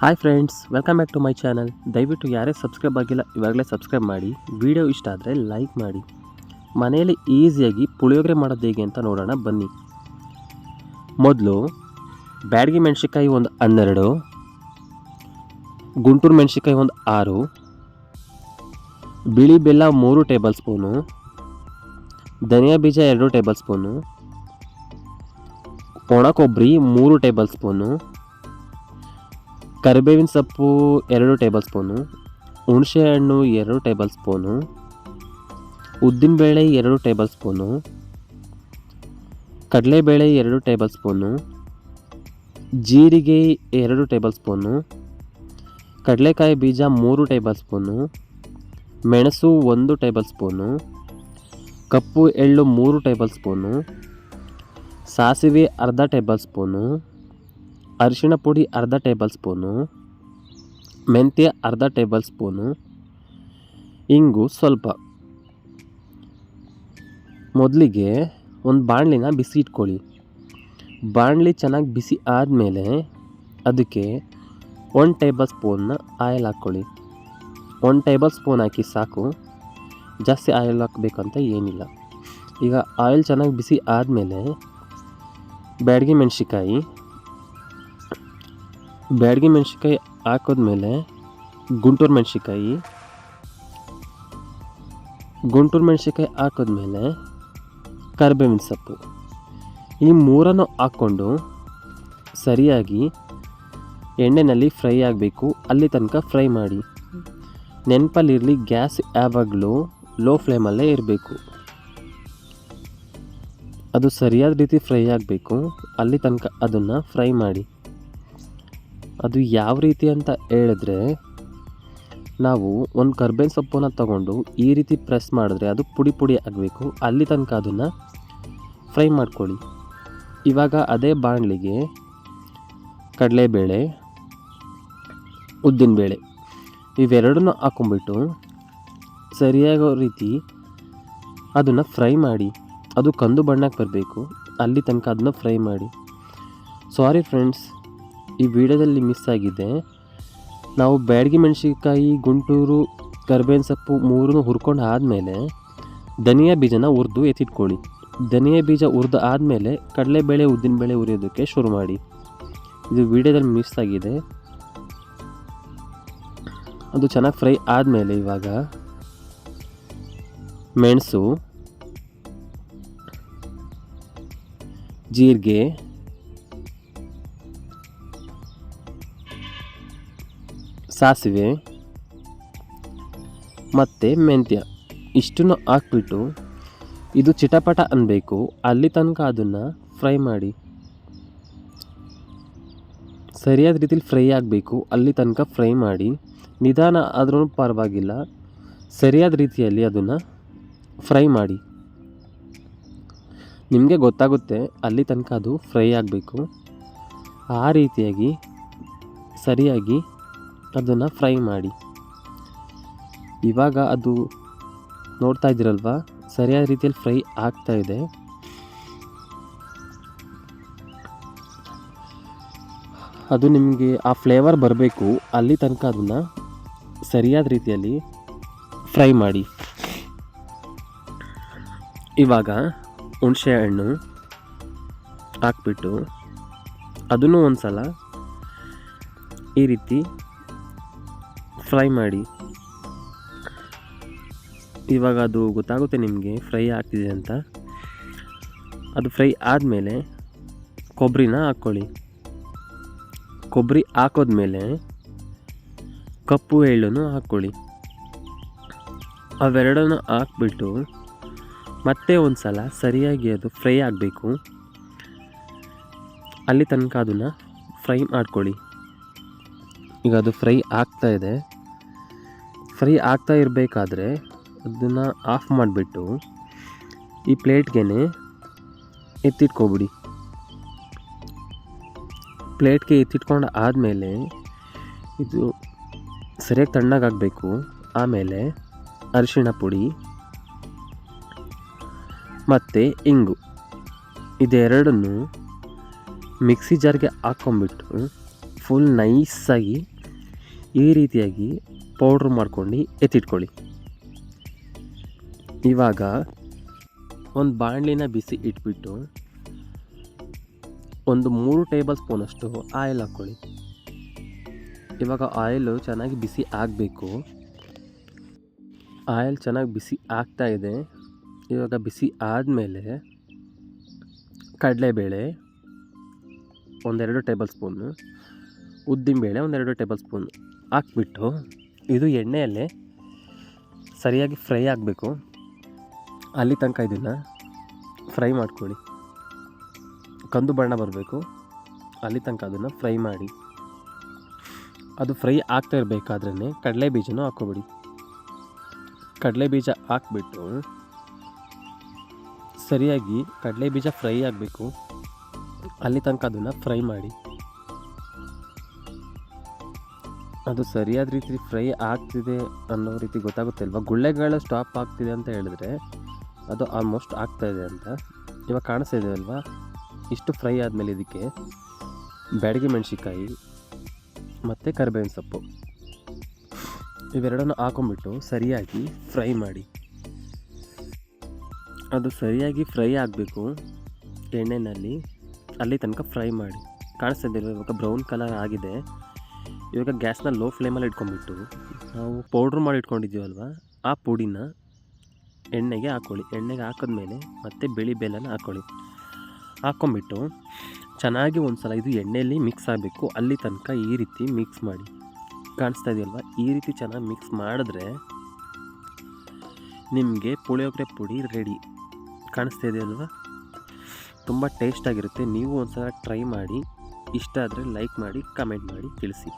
Hi friends, welcome back to my channel. ದಯವಿಟ್ಟು ಯಾರೇ subscribe ಆಗಿಲ್ಲ ಇವಾಗಲೇ ಸಬ್ಸ್ಕ್ರೈಬ್ ಮಾಡಿ. ವಿಡಿಯೋ ಇಷ್ಟ ಆದರೆ ಲೈಕ್ ಮಾಡಿ. ಮನೆಯಲ್ಲಿ ಈಸಿಯಾಗಿ ಪುಳಿಯೋಗರೆ ಮಾಡೋದು ಹೇಗೆ ಅಂತ ನೋಡೋಣ ಬನ್ನಿ. ಮೊದಲು ಬ್ಯಾಡಗಿ ಮೆಣಸಿನ್ಕಾಯಿ ಒಂದು 12, ಗುಂಟೂರು ಮೆಣಸಿನ್ಕಾಯಿ ಒಂದು 6, ಬಿಳಿ ಬೆಲ್ಲ 3 ಟೇಬಲ್ ಸ್ಪೂನು, ಧನಿಯಾ ಬೀಜ 2 ಟೇಬಲ್ ಸ್ಪೂನು, ಒಣ ಕೊಬ್ಬರಿ 3 ಟೇಬಲ್ ಸ್ಪೂನು, ಕರಿಬೇವಿನ ಸೊಪ್ಪು 2 ಟೇಬಲ್ ಸ್ಪೂನು, ಹುಣಸೆಹಣ್ಣು 2 ಟೇಬಲ್ ಸ್ಪೂನು, ಉದ್ದಿನಬೇಳೆ 2 ಟೇಬಲ್ ಸ್ಪೂನು, ಕಡಲೆಬೇಳೆ 2 ಟೇಬಲ್ ಸ್ಪೂನು, ಜೀರಿಗೆ 2 ಟೇಬಲ್ ಸ್ಪೂನು, ಕಡಲೆಕಾಯಿ ಬೀಜ 3 ಟೇಬಲ್ ಸ್ಪೂನು, ಮೆಣಸು 1 ಟೇಬಲ್ ಸ್ಪೂನು, ಕಪ್ಪು ಎಳ್ಳು 3 ಟೇಬಲ್ ಸ್ಪೂನು, ಸಾಸಿವೆ ಅರ್ಧ ಟೇಬಲ್ ಸ್ಪೂನು, ಅರಿಶಿಣ ಪುಡಿ ಅರ್ಧ ಟೇಬಲ್ ಸ್ಪೂನು, ಮೆಂತ್ಯ ಅರ್ಧ ಟೇಬಲ್ ಸ್ಪೂನು, ಇಂಗು ಸ್ವಲ್ಪ. ಮೊದಲಿಗೆ ಒಂದು ಬಾಣಲಿನ ಬಿಸಿ ಇಟ್ಕೊಳ್ಳಿ. ಬಾಣಲಿ ಚೆನ್ನಾಗಿ ಬಿಸಿ ಆದಮೇಲೆ ಅದಕ್ಕೆ 1 ಟೇಬಲ್ ಸ್ಪೂನ್ನ ಆಯಿಲ್ ಹಾಕ್ಕೊಳ್ಳಿ. 1 ಟೇಬಲ್ ಸ್ಪೂನ್ ಹಾಕಿ ಸಾಕು, ಜಾಸ್ತಿ ಆಯಿಲ್ ಹಾಕಬೇಕಂತ ಏನಿಲ್ಲ. ಈಗ ಆಯಿಲ್ ಚೆನ್ನಾಗಿ ಬಿಸಿ ಆದಮೇಲೆ ಬ್ಯಾಡಗಿ ಮೆಣಸಿನ್ಕಾಯಿ ಹಾಕಿದ್ಮೇಲೆ ಗುಂಟೂರು ಮೆಣಸಿನ್ಕಾಯಿ ಹಾಕಿದ್ಮೇಲೆ ಕರಿಬೇವಿನ ಸೊಪ್ಪು, ಈ ಮೂರನ್ನು ಹಾಕ್ಕೊಂಡು ಸರಿಯಾಗಿ ಎಣ್ಣೆಯಲ್ಲಿ ಫ್ರೈ ಆಗಬೇಕು. ಅಲ್ಲಿ ತನಕ ಫ್ರೈ ಮಾಡಿ. ನೆನಪಲ್ಲಿರಲಿ, ಗ್ಯಾಸ್ ಯಾವಾಗಲೂ ಲೋ ಫ್ಲೇಮಲ್ಲೇ ಇರಬೇಕು. ಅದು ಸರಿಯಾದ ರೀತಿ ಫ್ರೈ ಆಗಬೇಕು. ಅಲ್ಲಿ ತನಕ ಅದನ್ನು ಫ್ರೈ ಮಾಡಿ. ಅದು ಯಾವ ರೀತಿ ಅಂತ ಹೇಳಿದ್ರೆ, ನಾವು ಒಂದು ಕರ್ಬೇವಿನ ಸೊಪ್ಪನ್ನು ತಗೊಂಡು ಈ ರೀತಿ ಪ್ರೆಸ್ ಮಾಡಿದ್ರೆ ಅದು ಪುಡಿ ಪುಡಿ ಆಗಬೇಕು. ಅಲ್ಲಿ ತನಕ ಅದನ್ನು ಫ್ರೈ ಮಾಡ್ಕೊಳ್ಳಿ. ಇವಾಗ ಅದೇ ಬಾಣಲಿಗೆ ಕಡಲೆಬೇಳೆ, ಉದ್ದಿನಬೇಳೆ ಇವೆರಡನ್ನೂ ಹಾಕೊಂಡ್ಬಿಟ್ಟು ಸರಿಯಾಗೋ ರೀತಿ ಅದನ್ನು ಫ್ರೈ ಮಾಡಿ. ಅದು ಕಂದು ಬಣ್ಣಕ್ಕೆ ಬರಬೇಕು. ಅಲ್ಲಿ ತನಕ ಅದನ್ನು ಫ್ರೈ ಮಾಡಿ. ಸಾರಿ ಫ್ರೆಂಡ್ಸ್, ಈ ವಿಡಿಯೋದಲ್ಲಿ ಮಿಸ್ ಆಗಿದೆ. ನಾವು ಬ್ಯಾಡಗಿ ಮೆಣಸಿನ್ಕಾಯಿ, ಗುಂಟೂರು, ಕರಿಬೇವಿನ ಸೊಪ್ಪು ಮೂರನ್ನು ಹುರ್ಕೊಂಡು ಆದಮೇಲೆ ಧನಿಯಾ ಬೀಜನ ಹುರಿದು ಎತ್ತಿಟ್ಕೊಳ್ಳಿ. ಧನಿಯಾ ಬೀಜ ಹುರಿದು ಆದಮೇಲೆ ಕಡಲೆಬೇಳೆ, ಉದ್ದಿನಬೇಳೆ ಹುರಿಯೋದಕ್ಕೆ ಶುರು ಮಾಡಿ. ಇದು ವಿಡಿಯೋದಲ್ಲಿ ಮಿಸ್ ಆಗಿದೆ. ಅದು ಚೆನ್ನಾಗಿ ಫ್ರೈ ಆದಮೇಲೆ ಇವಾಗ ಮೆಣಸು, ಜೀರಿಗೆ, ಸಾಸಿವೆ ಮತ್ತು ಮೆಂತ್ಯ ಇಷ್ಟನ್ನು ಹಾಕ್ಬಿಟ್ಟು ಇದು ಚಿಟಪಟ ಅನ್ನಬೇಕು. ಅಲ್ಲಿ ತನಕ ಅದನ್ನು ಫ್ರೈ ಮಾಡಿ. ಸರಿಯಾದ ರೀತಿಲಿ ಫ್ರೈ ಆಗಬೇಕು. ಅಲ್ಲಿ ತನಕ ಫ್ರೈ ಮಾಡಿ. ನಿಧಾನ ಆದ್ರೂ ಪರವಾಗಿಲ್ಲ, ಸರಿಯಾದ ರೀತಿಯಲ್ಲಿ ಅದನ್ನು ಫ್ರೈ ಮಾಡಿ. ನಿಮಗೆ ಗೊತ್ತಾಗುತ್ತೆ ಅಲ್ಲಿ ತನಕ ಅದು ಫ್ರೈ ಆಗಬೇಕು. ಆ ರೀತಿಯಾಗಿ ಸರಿಯಾಗಿ ಅದನ್ನು ಫ್ರೈ ಮಾಡಿ. ಇವಾಗ ಅದು ನೋಡ್ತಾ ಇದ್ದೀರಲ್ವ, ಸರಿಯಾದ ರೀತಿಯಲ್ಲಿ ಫ್ರೈ ಆಗ್ತಾ ಇದೆ. ಅದು ನಿಮಗೆ ಆ ಫ್ಲೇವರ್ ಬರಬೇಕು. ಅಲ್ಲಿ ತನಕ ಅದನ್ನು ಸರಿಯಾದ ರೀತಿಯಲ್ಲಿ ಫ್ರೈ ಮಾಡಿ. ಇವಾಗ ಹುಣಸೆ ಹಣ್ಣು ಹಾಕ್ಬಿಟ್ಟು ಅದನ್ನು ಒಂದು ಸಲ ಈ ರೀತಿ ಫ್ರೈ ಮಾಡಿ. ಇವಾಗ ಅದು ಗೊತ್ತಾಗುತ್ತೆ ನಿಮಗೆ ಫ್ರೈ ಆಗ್ತಿದೆ ಅಂತ. ಅದು ಫ್ರೈ ಆದಮೇಲೆ ಕೊಬ್ಬರಿನ ಹಾಕ್ಕೊಳ್ಳಿ. ಕೊಬ್ಬರಿ ಹಾಕೋದ್ಮೇಲೆ ಕಪ್ಪು ಎಳ್ಳನ್ನು ಹಾಕ್ಕೊಳ್ಳಿ. ಅವೆರಡನ್ನು ಹಾಕ್ಬಿಟ್ಟು ಮತ್ತೆ ಒಂದು ಸಲ ಸರಿಯಾಗಿ ಅದು ಫ್ರೈ ಆಗಬೇಕು. ಅಲ್ಲಿ ತನಕ ಅದನ್ನು ಫ್ರೈ ಮಾಡ್ಕೊಳ್ಳಿ. ಈಗ ಅದು ಫ್ರೈ ಆಗ್ತಾ ಇದೆ. ಫ್ರೈ ಆಗ್ತಾ ಇರಬೇಕಾದ್ರೆ ಅದನ್ನು ಆಫ್ ಮಾಡಿಬಿಟ್ಟು ಈ ಪ್ಲೇಟ್ಗೆ ಎತ್ತಿಟ್ಕೊಬಿಡಿ. ಪ್ಲೇಟ್ಗೆ ಎತ್ತಿಟ್ಕೊಂಡು ಆದಮೇಲೆ ಇದು ಸರಿಯಾಗಿ ತಣ್ಣಗಾಗಬೇಕು. ಆಮೇಲೆ ಅರಿಶಿಣ ಪುಡಿ ಮತ್ತು ಇಂಗು ಇದೆರಡನ್ನು ಮಿಕ್ಸಿ ಜಾರ್ಗೆ ಹಾಕ್ಕೊಂಬಿಟ್ಟು ಫುಲ್ ನೈಸಾಗಿ ಈ ರೀತಿಯಾಗಿ ಪೌಡ್ರ್ ಮಾಡ್ಕೊಂಡು ಎತ್ತಿಟ್ಕೊಳ್ಳಿ. ಇವಾಗ ಒಂದು ಬಾಣಲಿನ ಬಿಸಿ ಇಟ್ಬಿಟ್ಟು ಒಂದು 3 ಟೇಬಲ್ ಸ್ಪೂನಷ್ಟು ಆಯಿಲ್ ಹಾಕ್ಕೊಳ್ಳಿ. ಇವಾಗ ಆಯಿಲು ಚೆನ್ನಾಗಿ ಬಿಸಿ ಆಗಬೇಕು. ಆಯಿಲ್ ಚೆನ್ನಾಗಿ ಬಿಸಿ ಆಗ್ತಾಯಿದೆ. ಇವಾಗ ಬಿಸಿ ಆದಮೇಲೆ ಕಡಲೆಬೇಳೆ 1-2 ಟೇಬಲ್ ಸ್ಪೂನು, ಉದ್ದಿನಬೇಳೆ 1-2 ಟೇಬಲ್ ಸ್ಪೂನು ಹಾಕ್ಬಿಟ್ಟು ಇದು ಎಣ್ಣೆಯಲ್ಲೇ ಸರಿಯಾಗಿ ಫ್ರೈ ಆಗಬೇಕು. ಅಲ್ಲಿ ತನಕ ಇದನ್ನು ಫ್ರೈ ಮಾಡ್ಕೊಳ್ಳಿ. ಕಂದು ಬಣ್ಣ ಬರಬೇಕು, ಅಲ್ಲಿ ತನಕ ಅದನ್ನು ಫ್ರೈ ಮಾಡಿ. ಅದು ಫ್ರೈ ಆಗ್ತಾ ಇರಬೇಕಾದ್ರೇ ಕಡಲೆ ಬೀಜನೂ ಹಾಕ್ಕೊಬಿಡಿ. ಕಡಲೆ ಬೀಜ ಹಾಕ್ಬಿಟ್ಟು ಸರಿಯಾಗಿ ಕಡಲೆ ಬೀಜ ಫ್ರೈ ಆಗಬೇಕು, ಅಲ್ಲಿ ತನಕ ಅದನ್ನು ಫ್ರೈ ಮಾಡಿ. ಅದು ಸರಿಯಾದ ರೀತಿ ಫ್ರೈ ಆಗ್ತಿದೆ ಅನ್ನೋ ರೀತಿ ಗೊತ್ತಾಗುತ್ತೆ ಅಲ್ವಾ. ಗುಳ್ಳೆಗಳು ಸ್ಟಾಪ್ ಆಗ್ತಿದೆ ಅಂತ ಹೇಳಿದ್ರೆ ಅದು ಆಲ್ಮೋಸ್ಟ್ ಆಗ್ತಾಯಿದೆ ಅಂತ. ಇವಾಗ ಕಾಣಿಸ್ತಾ ಇದೆ ಅಲ್ವಾ. ಇಷ್ಟು ಫ್ರೈ ಆದಮೇಲೆ ಇದಕ್ಕೆ ಬ್ಯಾಡಗಿ ಮೆಣಸಿನ್ಕಾಯಿ ಮತ್ತು ಕರಿಬೇವಿನ ಸೊಪ್ಪು ಇವೆರಡನ್ನು ಹಾಕೊಂಡ್ಬಿಟ್ಟು ಸರಿಯಾಗಿ ಫ್ರೈ ಮಾಡಿ. ಅದು ಸರಿಯಾಗಿ ಫ್ರೈ ಆಗಬೇಕು ಎಣ್ಣೆಯಲ್ಲಿ, ಅಲ್ಲಿ ತನಕ ಫ್ರೈ ಮಾಡಿ. ಕಾಣಿಸ್ತಾ ಇದ್ದೀವಿ ಇವಾಗ ಬ್ರೌನ್ ಕಲರ್ ಆಗಿದೆ. ಇವಾಗ ಗ್ಯಾಸ್ನ ಲೋ ಫ್ಲೇಮಲ್ಲಿ ಇಟ್ಕೊಂಡ್ಬಿಟ್ಟು ನಾವು ಪೌಡ್ರ್ ಮಾಡಿ ಇಟ್ಕೊಂಡಿದ್ದೀವಲ್ವ ಆ ಪುಡಿನ ಎಣ್ಣೆಗೆ ಹಾಕ್ಕೊಳ್ಳಿ. ಎಣ್ಣೆಗೆ ಹಾಕಿದ್ಮೇಲೆ ಮತ್ತೆ ಬಿಳಿ ಬೆಲ್ಲನ ಹಾಕ್ಕೊಂಬಿಟ್ಟು ಚೆನ್ನಾಗಿ ಒಂದು ಸಲ ಇದು ಎಣ್ಣೆಯಲ್ಲಿ ಮಿಕ್ಸ್ ಆಗಬೇಕು. ಅಲ್ಲಿ ತನಕ ಈ ರೀತಿ ಮಿಕ್ಸ್ ಮಾಡಿ. ಕಾಣಿಸ್ತಾ ಇದೆಯಲ್ವ, ಈ ರೀತಿ ಚೆನ್ನಾಗಿ ಮಿಕ್ಸ್ ಮಾಡಿದ್ರೆ ನಿಮಗೆ ಪುಳಿಯೋಗರೆ ಪುಡಿ ರೆಡಿ. ಕಾಣಿಸ್ತಾ ಇದೆಯಲ್ವ, ತುಂಬ ಟೇಸ್ಟಾಗಿರುತ್ತೆ. ನೀವು ಒಂದು ಸಲ ಟ್ರೈ ಮಾಡಿ. ಇಷ್ಟ ಆದರೆ ಲೈಕ್ ಮಾಡಿ, ಕಮೆಂಟ್ ಮಾಡಿ ತಿಳಿಸಿ.